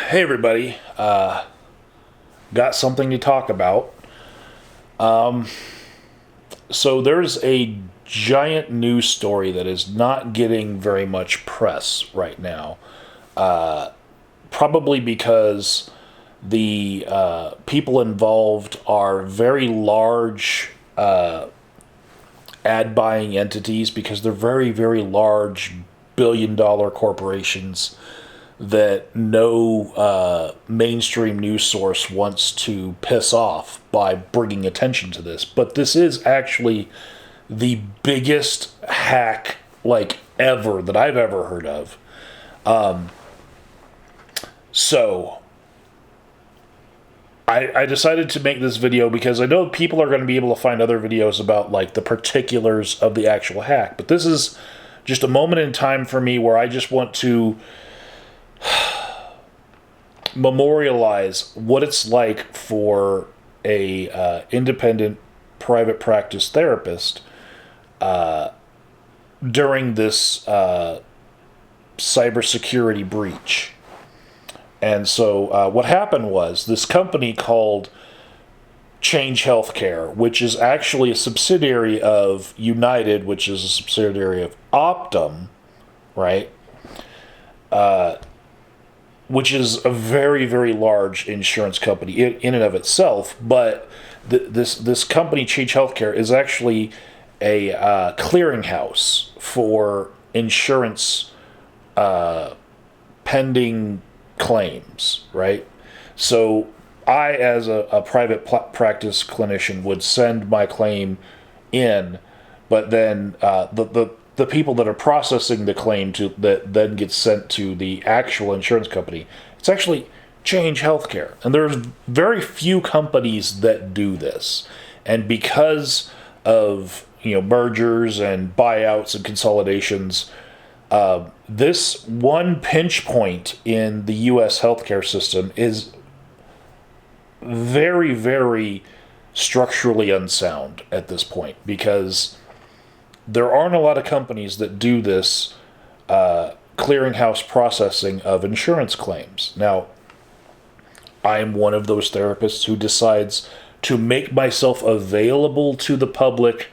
Hey everybody, got something to talk about. So there's a giant news story that is not getting very much press right now. Probably because the people involved are very large ad buying entities because they're very, very large billion-dollar corporations that no mainstream news source wants to piss off by bringing attention to this. But this is actually the biggest hack like ever that I've ever heard of. So I decided to make this video because I know people are going to be able to find other videos about like the particulars of the actual hack. But this is just a moment in time for me where I just want to memorialize what it's like for a independent private practice therapist during this cybersecurity breach. And so what happened was this company called Change Healthcare, which is actually a subsidiary of United, which is a subsidiary of Optum, right? Which is a very, very large insurance company in and of itself. But this company, Change Healthcare, is actually a clearinghouse for insurance pending claims, right? So I, as a private practice clinician, would send my claim in, but then the people that are processing the claim that then gets sent to the actual insurance company, it's actually Change Healthcare. And there's very few companies that do this. And because of mergers and buyouts and consolidations, this one pinch point in the U.S. healthcare system is very, very structurally unsound at this point, because there aren't a lot of companies that do this clearinghouse processing of insurance claims. Now, I'm one of those therapists who decides to make myself available to the public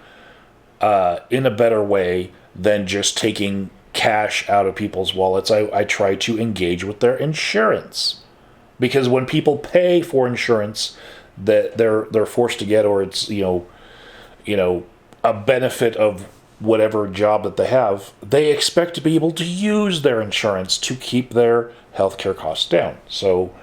in a better way than just taking cash out of people's wallets. I try to engage with their insurance, because when people pay for insurance that they're forced to get, or it's a benefit of whatever job that they have, they expect to be able to use their insurance to keep their healthcare costs down. So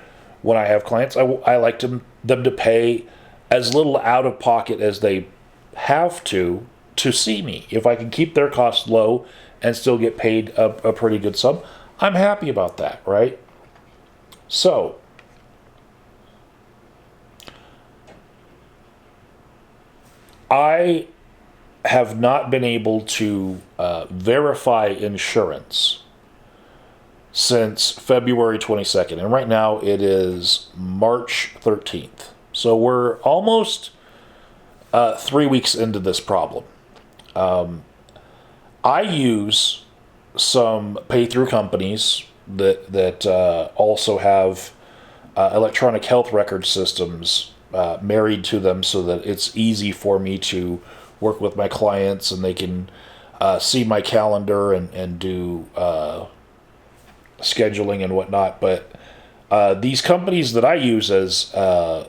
when I have clients, I like them to pay as little out of pocket as they have to see me. If I can keep their costs low and still get paid a pretty good sum, I'm happy about that, right? So I have not been able to verify insurance since February 22nd. And right now it is March 13th. So we're almost 3 weeks into this problem. I use some pay-through companies that also have electronic health record systems married to them, so that it's easy for me to work with my clients and they can see my calendar and do scheduling and whatnot. But these companies that I use as a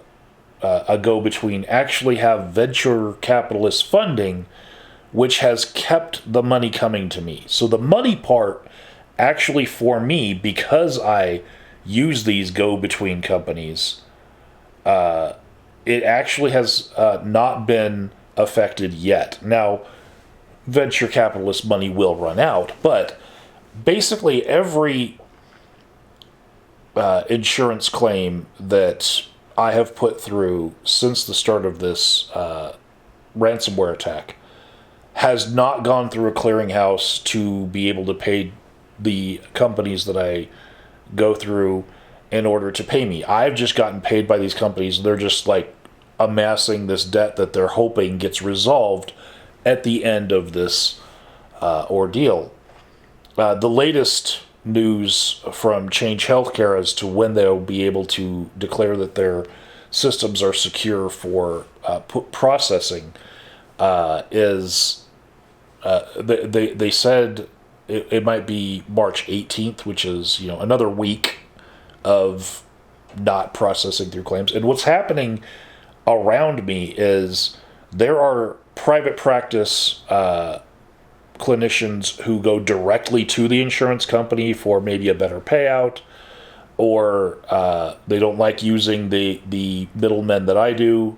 go-between actually have venture capitalist funding, which has kept the money coming to me. So the money part actually for me, because I use these go-between companies, it actually has not been affected yet. Now, venture capitalist money will run out, but basically every insurance claim that I have put through since the start of this ransomware attack has not gone through a clearinghouse to be able to pay the companies that I go through in order to pay me. I've just gotten paid by these companies. They're just like amassing this debt that they're hoping gets resolved at the end of this ordeal. The latest news from Change Healthcare as to when they'll be able to declare that their systems are secure for processing is they said it might be March 18th, which is another week of not processing through claims. And what's happening around me is there are private practice clinicians who go directly to the insurance company for maybe a better payout, or they don't like using the middlemen that I do,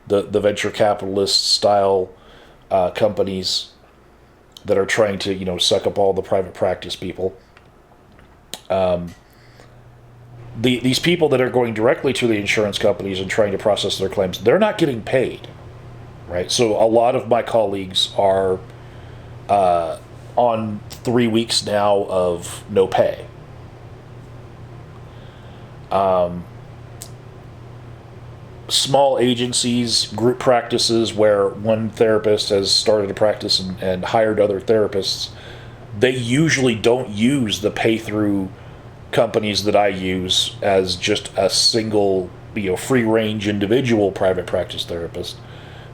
the venture capitalist style companies that are trying to suck up all the private practice people. These people that are going directly to the insurance companies and trying to process their claims, they're not getting paid, right? So a lot of my colleagues are on 3 weeks now of no pay. Small agencies, group practices where one therapist has started a practice and hired other therapists, they usually don't use the pay-through companies that I use as just a single, free-range individual private practice therapist,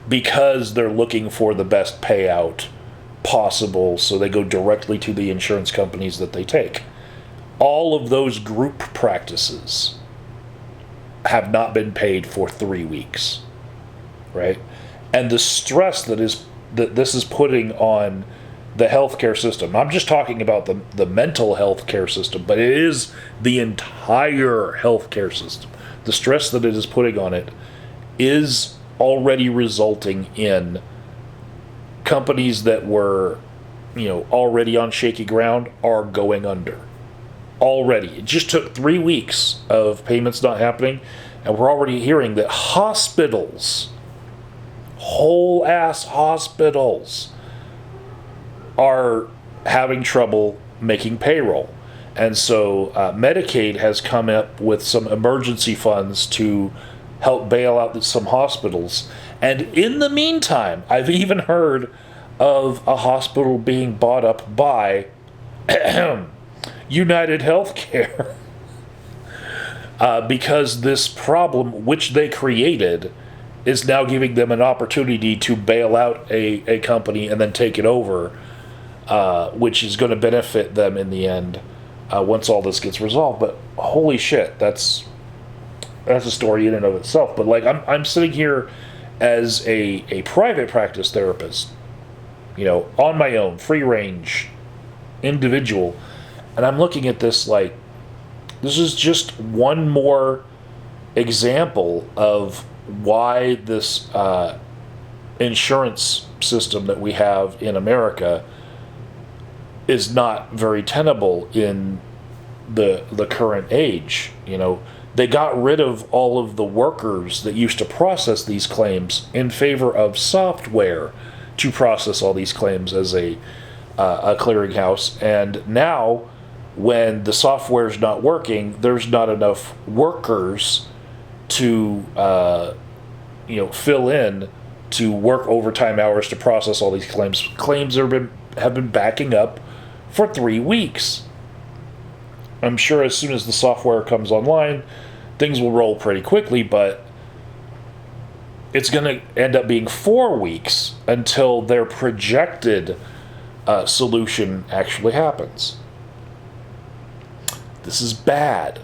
because they're looking for the best payout possible, so they go directly to the insurance companies that they take. All of those group practices have not been paid for 3 weeks, right? And the stress that this is putting on the healthcare system. I'm just talking about the mental health care system, but it is the entire healthcare system. The stress that it is putting on it is already resulting in companies that were, already on shaky ground are going under. Already. It just took 3 weeks of payments not happening, and we're already hearing that hospitals, whole ass hospitals, are having trouble making payroll. And so Medicaid has come up with some emergency funds to help bail out some hospitals. And in the meantime, I've even heard of a hospital being bought up by United Healthcare because this problem, which they created, is now giving them an opportunity to bail out a company and then take it over, which is going to benefit them in the end once all this gets resolved. But holy shit, that's a story in and of itself. But I'm sitting here as a private practice therapist, on my own, free range, individual, and I'm looking at this like, this is just one more example of why this insurance system that we have in America is not very tenable in the current age. They got rid of all of the workers that used to process these claims in favor of software to process all these claims as a clearinghouse. And now, when the software is not working, there's not enough workers to fill in to work overtime hours to process all these claims. Claims have been backing up for 3 weeks. I'm sure as soon as the software comes online, things will roll pretty quickly, but it's going to end up being 4 weeks until their projected solution actually happens. This is bad.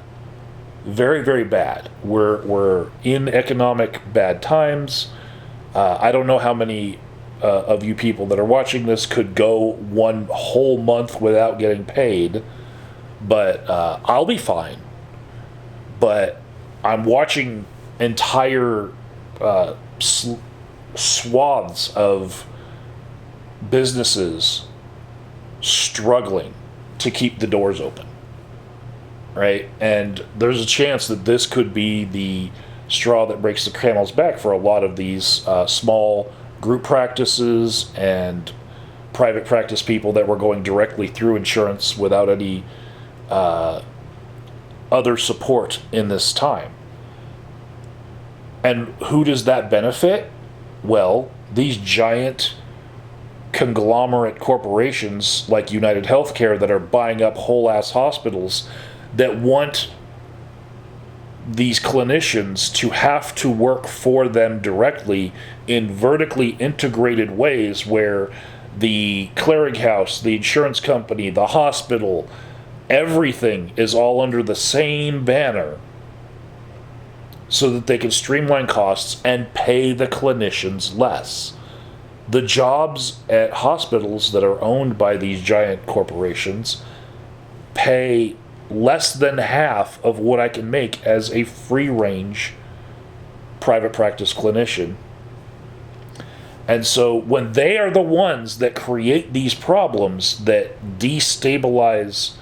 Very, very bad. We're in economic bad times. I don't know how many of you people that are watching this could go 1 whole month without getting paid, but I'll be fine. But I'm watching entire swaths of businesses struggling to keep the doors open, right? And there's a chance that this could be the straw that breaks the camel's back for a lot of these small group practices and private practice people that were going directly through insurance without any other support in this time. And who does that benefit? Well, these giant conglomerate corporations like United Healthcare that are buying up whole ass hospitals that want these clinicians to have to work for them directly in vertically integrated ways where the clearinghouse, the insurance company, the hospital, everything is all under the same banner so that they can streamline costs and pay the clinicians less. The jobs at hospitals that are owned by these giant corporations pay less than half of what I can make as a free range private practice clinician. And so when they are the ones that create these problems that destabilize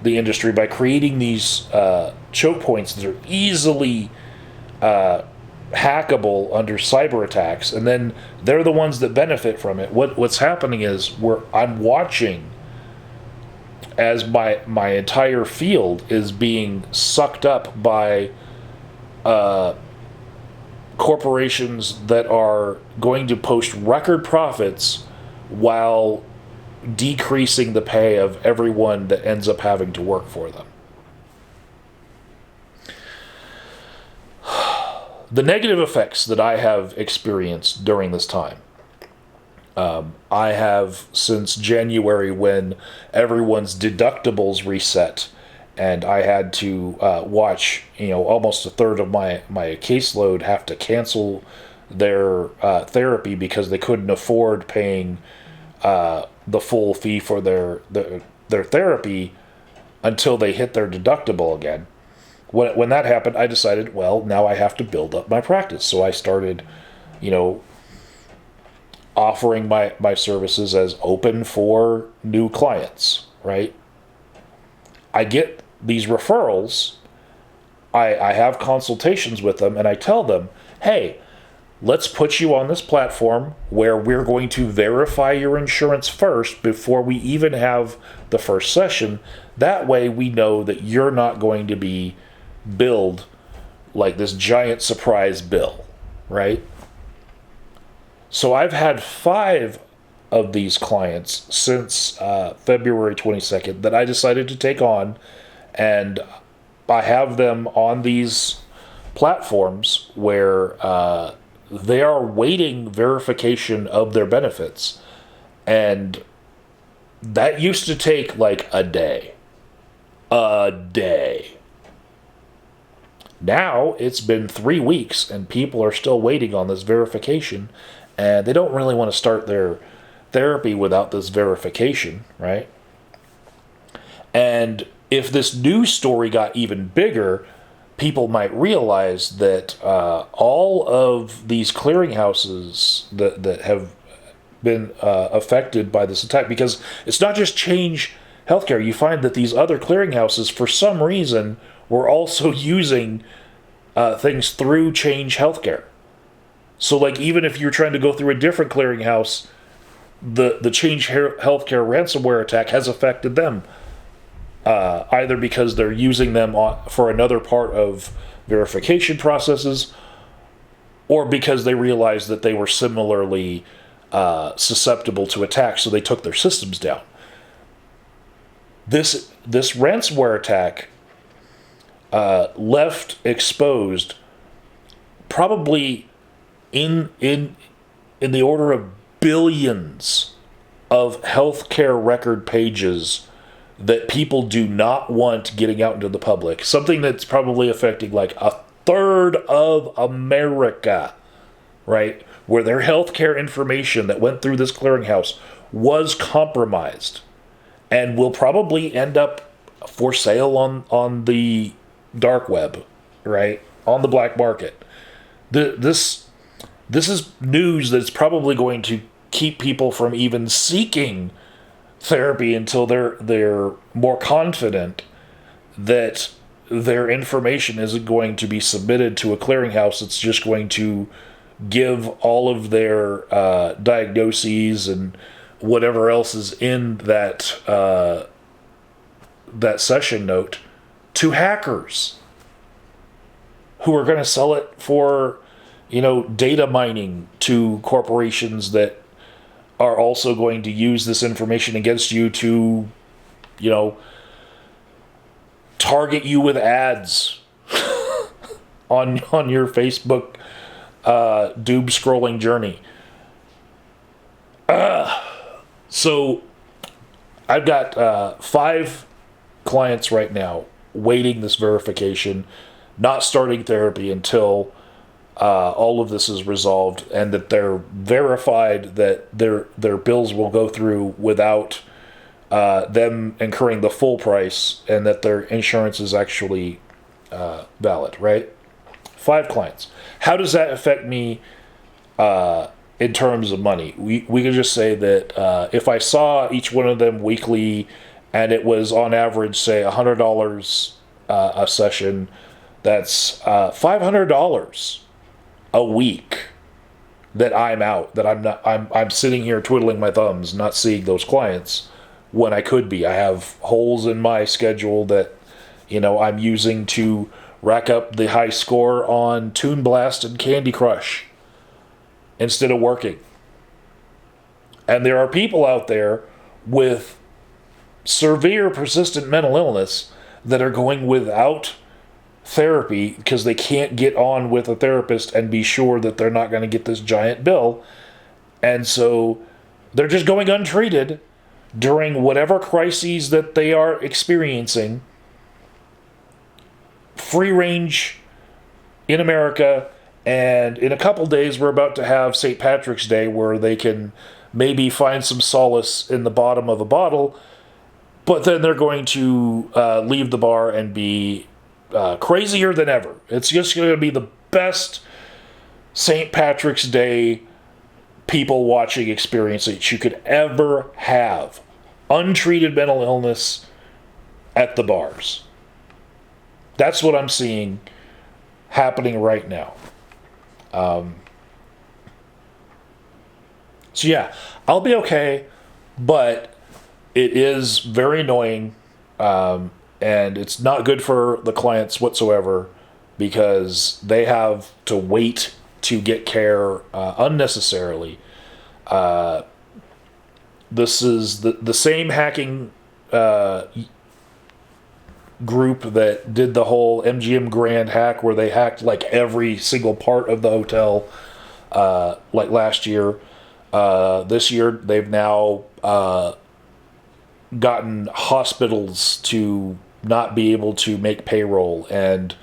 the industry by creating these choke points that are easily hackable under cyber attacks, and then they're the ones that benefit from it. What's happening is I'm watching as my entire field is being sucked up by corporations that are going to post record profits while decreasing the pay of everyone that ends up having to work for them. The negative effects that I have experienced during this time, I have since January, when everyone's deductibles reset, and I had to watch, almost a third of my caseload have to cancel their therapy because they couldn't afford paying the full fee for their therapy until they hit their deductible again. When that happened, I decided, well, now I have to build up my practice. So I started, offering my services as open for new clients, right? I get these referrals. I have consultations with them, and I tell them, hey, let's put you on this platform where we're going to verify your insurance first before we even have the first session. That way we know that you're not going to be billed like this giant surprise bill, right? So I've had 5 of these clients since February 22nd that I decided to take on, and I have them on these platforms where they are waiting verification of their benefits, and that used to take like a day. Now it's been 3 weeks and people are still waiting on this verification, and they don't really want to start their therapy without this verification, right? And if this news story got even bigger, people might realize that all of these clearinghouses that have been affected by this attack, because it's not just Change Healthcare. You find that these other clearinghouses, for some reason, were also using things through Change Healthcare. So, like, even if you're trying to go through a different clearinghouse, the Change Healthcare ransomware attack has affected them, either because they're using them for another part of verification processes, or because they realized that they were similarly susceptible to attack, so they took their systems down. This ransomware attack left exposed probably in the order of billions of healthcare record pages that people do not want getting out into the public. Something that's probably affecting like a third of America, right? Where their healthcare information that went through this clearinghouse was compromised and will probably end up for sale on the dark web, right? On the black market. This is news that's probably going to keep people from even seeking therapy until they're more confident that their information isn't going to be submitted to a clearinghouse. It's just going to give all of their diagnoses and whatever else is in that session note to hackers who are going to sell it for, data mining to corporations that are also going to use this information against you to, you know, target you with ads on your Facebook doom scrolling journey. So I've got 5 clients right now waiting this verification, not starting therapy until all of this is resolved and that they're verified that their bills will go through without them incurring the full price and that their insurance is actually valid, right? 5 clients. How does that affect me in terms of money? We could just say that if I saw each one of them weekly and it was on average, say, $100 a session, that's $500 a week that I'm out, that I'm sitting here twiddling my thumbs, not seeing those clients when I could be. I have holes in my schedule that, you know, I'm using to rack up the high score on Toon Blast and Candy Crush instead of working. And there are people out there with severe persistent mental illness that are going without therapy because they can't get on with a therapist and be sure that they're not going to get this giant bill. And so they're just going untreated during whatever crises that they are experiencing. Free range in America, and in a couple days we're about to have St. Patrick's Day where they can maybe find some solace in the bottom of a bottle, but then they're going to leave the bar and be crazier than ever. It's just going to be the best St. Patrick's Day people watching experience that you could ever have. Untreated mental illness at the bars. That's what I'm seeing happening right now. So yeah, I'll be okay, but it is very annoying, and it's not good for the clients whatsoever because they have to wait to get care unnecessarily. This is the same hacking group that did the whole MGM Grand hack where they hacked like every single part of the hotel like last year. This year they've now gotten hospitals to not be able to make payroll and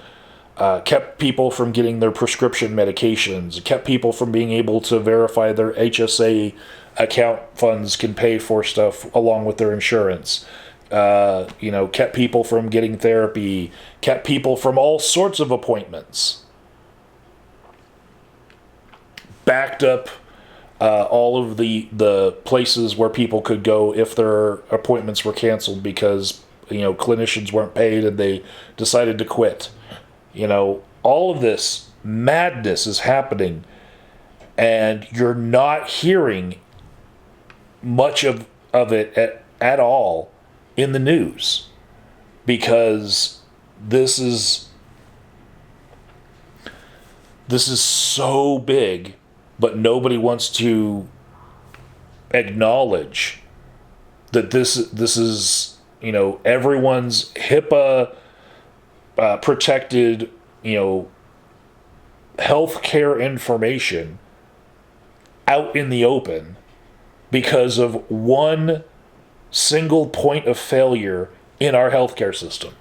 kept people from getting their prescription medications, kept people from being able to verify their HSA account funds can pay for stuff along with their insurance. Kept people from getting therapy, kept people from all sorts of appointments, backed up all of the places where people could go if their appointments were canceled because, clinicians weren't paid and they decided to quit. All of this madness is happening and you're not hearing much of it at all in the news because this is so big, but nobody wants to acknowledge that this is everyone's HIPAA protected healthcare information out in the open because of one single point of failure in our healthcare system.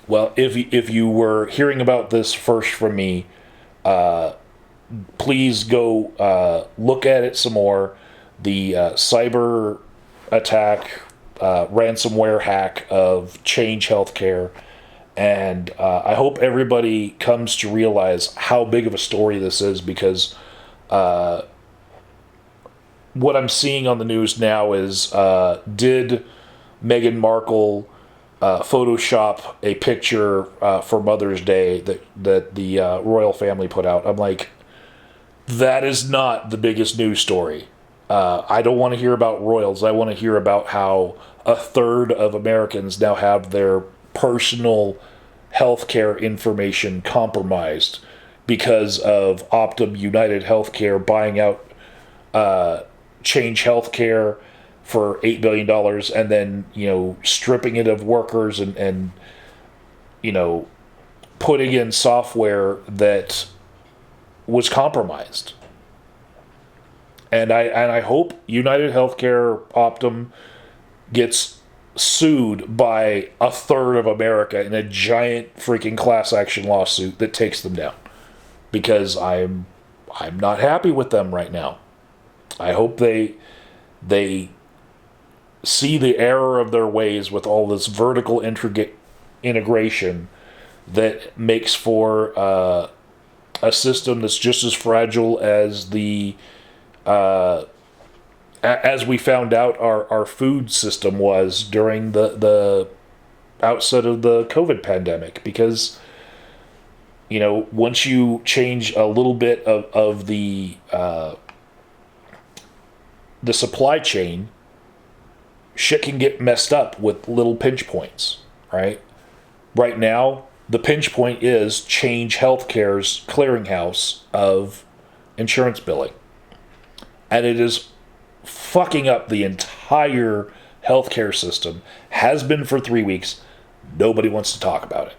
Well, if you were hearing about this first from me, please go look at it some more. The cyber attack, ransomware hack of Change Healthcare. And I hope everybody comes to realize how big of a story this is because what I'm seeing on the news now is did Meghan Markle Photoshop a picture for Mother's Day that the royal family put out? I'm like, that is not the biggest news story. I don't want to hear about royals. I want to hear about how a third of Americans now have their personal healthcare information compromised because of Optum United Healthcare buying out Change Healthcare for $8 billion and then, stripping it of workers and putting in software that was compromised. And I hope United Healthcare, Optum, gets sued by a third of America in a giant freaking class action lawsuit that takes them down. Because I'm not happy with them right now. I hope they see the error of their ways with all this vertical integration that makes for a system that's just as fragile as as we found out our food system was during the outset of the COVID pandemic. Because, once you change a little bit of the supply chain, shit can get messed up with little pinch points, right? Right now, the pinch point is Change Healthcare's clearinghouse of insurance billing. And it is fucking up the entire healthcare system. Has been for 3 weeks. Nobody wants to talk about it.